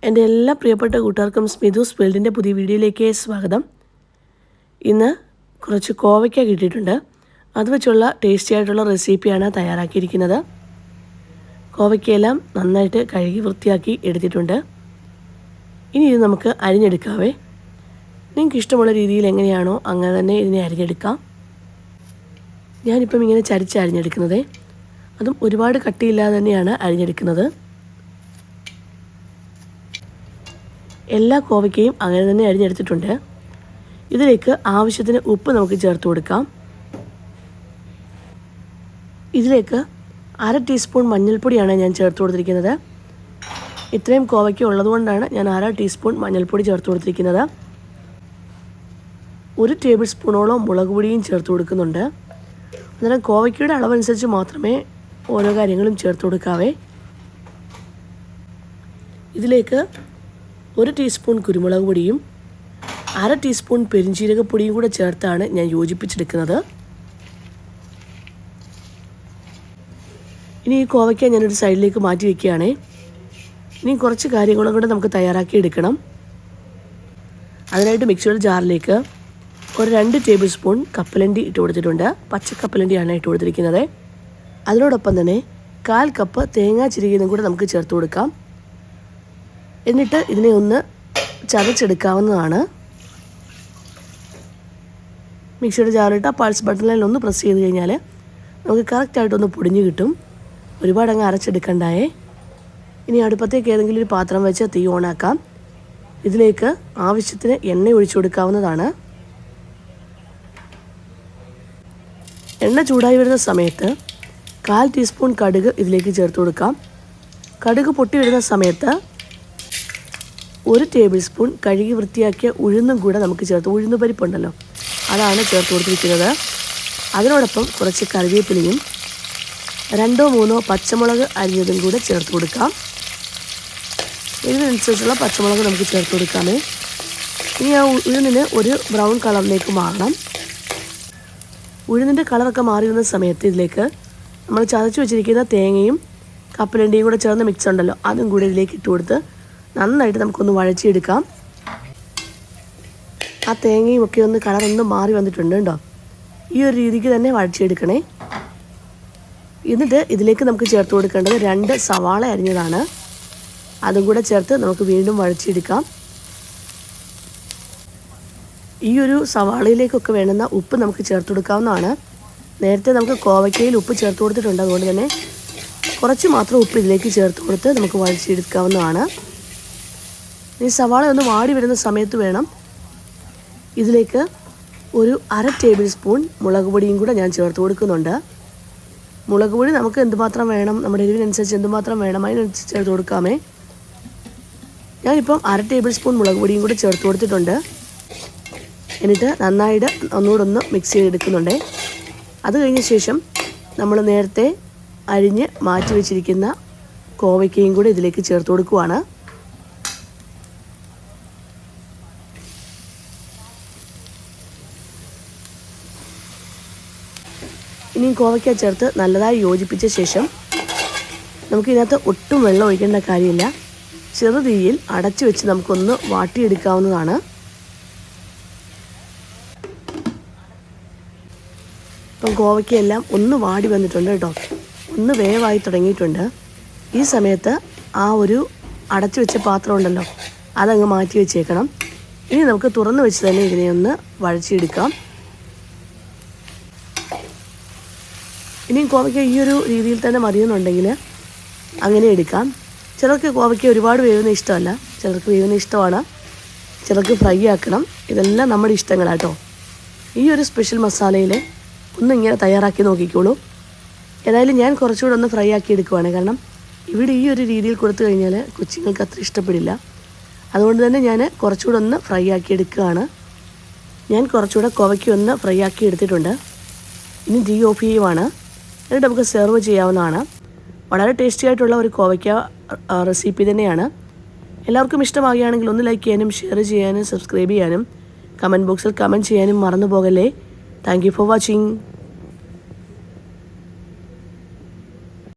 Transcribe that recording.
എൻ്റെ എല്ലാ പ്രിയപ്പെട്ട കൂട്ടുകാർക്കും സ്മിതൂസ് വേൾഡിൻ്റെ പുതിയ വീഡിയോയിലേക്ക് സ്വാഗതം. ഇന്ന് കുറച്ച് കോവയ്ക്ക കിട്ടിയിട്ടുണ്ട്. അത് വെച്ചുള്ള ടേസ്റ്റി ആയിട്ടുള്ള റെസിപ്പിയാണ് തയ്യാറാക്കിയിരിക്കുന്നത്. കോവയ്ക്കയെല്ലാം നന്നായിട്ട് കഴുകി വൃത്തിയാക്കി എടുത്തിട്ടുണ്ട്. ഇനി ഇത് നമുക്ക് അരിഞ്ഞെടുക്കാവേ. നിങ്ങൾക്ക് ഇഷ്ടമുള്ള രീതിയിൽ എങ്ങനെയാണോ അങ്ങനെ തന്നെ ഇതിനെ അരിഞ്ഞെടുക്കാം. ഞാനിപ്പം ഇങ്ങനെ ചരിച്ച് അരിഞ്ഞെടുക്കുന്നത്, അതും ഒരുപാട് കട്ടിയില്ലാതെ തന്നെയാണ് അരിഞ്ഞെടുക്കുന്നത്. എല്ലാ കോവയ്ക്കയും അങ്ങനെ തന്നെ അരിഞ്ഞെടുത്തിട്ടുണ്ട്. ഇതിലേക്ക് ആവശ്യത്തിന് ഉപ്പ് നമുക്ക് ചേർത്ത് കൊടുക്കാം. ഇതിലേക്ക് 1/2 ടീസ്പൂൺ മഞ്ഞൾപ്പൊടിയാണ് ഞാൻ ചേർത്ത് കൊടുത്തിരിക്കുന്നത്. ഇത്രയും കോവയ്ക്ക ഉള്ളതുകൊണ്ടാണ് ഞാൻ 1/2 ടീസ്പൂൺ മഞ്ഞൾപ്പൊടി ചേർത്ത് കൊടുത്തിരിക്കുന്നത്. 1 ടേബിൾ സ്പൂണോളം മുളക് പൊടിയും ചേർത്ത് കൊടുക്കുന്നുണ്ട്. അന്നേരം കോവയ്ക്കയുടെ അളവനുസരിച്ച് മാത്രമേ ഓരോ കാര്യങ്ങളും ചേർത്ത് കൊടുക്കാവേ. ഇതിലേക്ക് 1 ടീസ്പൂൺ കുരുമുളക് പൊടിയും 1/2 ടീസ്പൂൺ പെരിഞ്ജീരകപ്പൊടിയും കൂടെ ചേർത്താണ് ഞാൻ യോജിപ്പിച്ചെടുക്കുന്നത്. ഇനി ഈ കോവയ്ക്ക ഞാനൊരു സൈഡിലേക്ക് മാറ്റി വയ്ക്കുകയാണേ. ഇനി കുറച്ച് കാര്യങ്ങളും കൂടെ നമുക്ക് തയ്യാറാക്കി എടുക്കണം. അതിനായിട്ട് മിക്സിയുടെ ജാറിലേക്ക് ഒരു 2 ടേബിൾ സ്പൂൺ കപ്പലണ്ടി ഇട്ട് കൊടുത്തിട്ടുണ്ട്. പച്ചക്കപ്പലണ്ടിയാണ് ഇട്ട് കൊടുത്തിരിക്കുന്നത്. അതിനോടൊപ്പം തന്നെ 1/4 കപ്പ് തേങ്ങാ ചിരകിയതും കൂടെ നമുക്ക് ചേർത്ത് കൊടുക്കാം. എന്നിട്ട് ഇതിനെ ഒന്ന് ചതച്ചെടുക്കാവുന്നതാണ്. മിക്സിയുടെ ജാറിലിട്ട് പൾസ് ബട്ടണിൽ ഒന്ന് പ്രസ് ചെയ്ത് കഴിഞ്ഞാൽ നമുക്ക് കറക്റ്റായിട്ടൊന്ന് പൊടിഞ്ഞ് കിട്ടും. ഒരുപാട് അങ്ങ് അരച്ചെടുക്കണ്ടായേ. ഇനി അടുപ്പത്തേക്ക് ഏതെങ്കിലും ഒരു പാത്രം വെച്ച് തീ ഓണാക്കാം. ഇതിലേക്ക് ആവശ്യത്തിന് എണ്ണ ഒഴിച്ചു കൊടുക്കാവുന്നതാണ്. എണ്ണ ചൂടായി വരുന്ന സമയത്ത് 1/4 ടീസ്പൂൺ കടുക് ഇതിലേക്ക് ചേർത്ത് കൊടുക്കാം. കടുക് പൊട്ടി വരുന്ന സമയത്ത് 1 ടേബിൾ സ്പൂൺ കഴുകി വൃത്തിയാക്കിയ ഉഴുന്നും കൂടെ നമുക്ക് ചേർത്ത്, ഉഴുന്ന് പരിപ്പുണ്ടല്ലോ അതാണ് ചേർത്ത് കൊടുത്തിരിക്കുന്നത്. അതിനോടൊപ്പം കുറച്ച് കറിവേപ്പിലയും 2-3 പച്ചമുളക് അരിഞ്ഞതും കൂടെ ചേർത്ത് കൊടുക്കാം. ഇതിനനുസരിച്ചുള്ള പച്ചമുളക് നമുക്ക് ചേർത്ത് കൊടുക്കാമേ. ഇനി ആ ഉഴുന്നിന് ഒരു ബ്രൗൺ കളറിലേക്ക് മാറണം. ഉഴുന്നിൻ്റെ കളറൊക്കെ മാറി വരുന്ന സമയത്ത് ഇതിലേക്ക് നമ്മൾ ചതച്ച് വെച്ചിരിക്കുന്ന തേങ്ങയും കപ്പലണ്ടിയും കൂടെ ചേർന്ന് മിക്സ് ഉണ്ടല്ലോ അതും കൂടെ ഇതിലേക്ക് ഇട്ട് കൊടുത്ത് നന്നായിട്ട് നമുക്കൊന്ന് വഴച്ചെടുക്കാം. ആ തേങ്ങയും ഒക്കെ ഒന്ന് കളറൊന്ന് മാറി വന്നിട്ടുണ്ട് കേട്ടോ. ഈ ഒരു രീതിക്ക് തന്നെ വഴച്ചെടുക്കണേ. എന്നിട്ട് ഇതിലേക്ക് നമുക്ക് ചേർത്ത് കൊടുക്കേണ്ടത് 2 സവാള അരിഞ്ഞതാണ്. അതും കൂടെ ചേർത്ത് നമുക്ക് വീണ്ടും വഴച്ചെടുക്കാം. ഈ ഒരു സവാളയിലേക്കൊക്കെ വേണ്ടുന്ന ഉപ്പ് നമുക്ക് ചേർത്ത് കൊടുക്കാവുന്നതാണ്. നേരത്തെ നമുക്ക് കോവയ്ക്കയിൽ ഉപ്പ് ചേർത്ത് കൊടുത്തിട്ടുണ്ട്. അതുകൊണ്ട് തന്നെ കുറച്ച് മാത്രം ഉപ്പ് ഇതിലേക്ക് ചേർത്ത് കൊടുത്ത് നമുക്ക് വഴച്ചെടുക്കാവുന്നതാണ്. ഈ സവാള ഒന്ന് വാടി വരുന്ന സമയത്ത് വേണം ഇതിലേക്ക് ഒരു 1/2 ടേബിൾ സ്പൂൺ മുളക് പൊടിയും കൂടെ ഞാൻ ചേർത്ത് കൊടുക്കുന്നുണ്ട്. മുളക് പൊടി നമുക്ക് എന്തുമാത്രം വേണം, നമ്മുടെ എരിവിനനുസരിച്ച് എന്തുമാത്രം വേണം അതിനനുസരിച്ച് ചേർത്ത് കൊടുക്കാമേ. ഞാനിപ്പം 1/2 ടേബിൾ സ്പൂൺ മുളക് പൊടിയും കൂടെ ചേർത്ത് കൊടുത്തിട്ടുണ്ട്. എന്നിട്ട് നന്നായിട്ട് ഒന്നുകൂടെ മിക്സ് ചെയ്തെടുക്കുന്നുണ്ട്. അത് കഴിഞ്ഞ ശേഷം നമ്മൾ നേരത്തെ അരിഞ്ഞ് മാറ്റി വെച്ചിരിക്കുന്ന കോവയ്ക്കയും കൂടെ ഇതിലേക്ക് ചേർത്ത് കൊടുക്കുവാണ്. ഇനി കോവയ്ക്ക ചേർത്ത് നല്ലതായി യോജിപ്പിച്ച ശേഷം നമുക്കിതിനകത്ത് ഒട്ടും വെള്ളം ഒഴിക്കേണ്ട കാര്യമില്ല. ചെറുതീയിൽ അടച്ചു വെച്ച് നമുക്കൊന്ന് വാട്ടിയെടുക്കാവുന്നതാണ്. ഇപ്പം കോവയ്ക്കയെല്ലാം ഒന്ന് വാടി വന്നിട്ടുണ്ട് കേട്ടോ, ഒന്ന് വേവായി തുടങ്ങിയിട്ടുണ്ട്. ഈ സമയത്ത് ആ ഒരു അടച്ചു വെച്ച പാത്രം ഉണ്ടല്ലോ അതങ്ങ് മാറ്റി വെച്ചേക്കണം. ഇനി നമുക്ക് തുറന്ന് വെച്ച് തന്നെ ഇതിനെ ഒന്ന് വഴച്ചെടുക്കാം. ഇനിയും കോവയ്ക്ക ഈ ഒരു രീതിയിൽ തന്നെ മതിയെന്നുണ്ടെങ്കിൽ അങ്ങനെ എടുക്കാം. ചിലർക്ക് കോവയ്ക്ക ഒരുപാട് വേവുന്ന ഇഷ്ടമല്ല, ചിലർക്ക് വേവുന്ന ഇഷ്ടമാണ്, ചിലർക്ക് ഫ്രൈ ആക്കണം. ഇതെല്ലാം നമ്മുടെ ഇഷ്ടങ്ങളാട്ടോ. ഈ ഒരു സ്പെഷ്യൽ മസാലയിൽ ഒന്നിങ്ങനെ തയ്യാറാക്കി നോക്കിക്കോളൂ. ഏതായാലും ഞാൻ കുറച്ചുകൂടെ ഒന്ന് ഫ്രൈ ആക്കി എടുക്കുവാണ്. കാരണം ഇവിടെ ഈ ഒരു രീതിയിൽ കൊടുത്തു കഴിഞ്ഞാൽ കൊച്ചുങ്ങൾക്ക് അത്ര ഇഷ്ടപ്പെടില്ല. അതുകൊണ്ട് തന്നെ ഞാൻ കുറച്ചുകൂടെ ഒന്ന് ഫ്രൈ ആക്കി എടുക്കുകയാണ്. ഞാൻ കുറച്ചുകൂടെ കോവയ്ക്ക ഒന്ന് ഫ്രൈ ആക്കി എടുത്തിട്ടുണ്ട്. ഇനി തീ ഓഫ് ചെയ്യുവാണ്. എന്നിട്ട് നമുക്ക് സെർവ് ചെയ്യാവുന്നതാണ്. വളരെ ടേസ്റ്റി ആയിട്ടുള്ള ഒരു കോവയ്ക്ക റെസിപ്പി തന്നെയാണ്. എല്ലാവർക്കും ഇഷ്ടമാകുകയാണെങ്കിൽ ഒന്ന് ലൈക്ക് ചെയ്യാനും ഷെയർ ചെയ്യാനും സബ്സ്ക്രൈബ് ചെയ്യാനും കമൻറ്റ് ബോക്സിൽ കമൻറ്റ് ചെയ്യാനും മറന്നു പോകല്ലേ. Thank you for watching.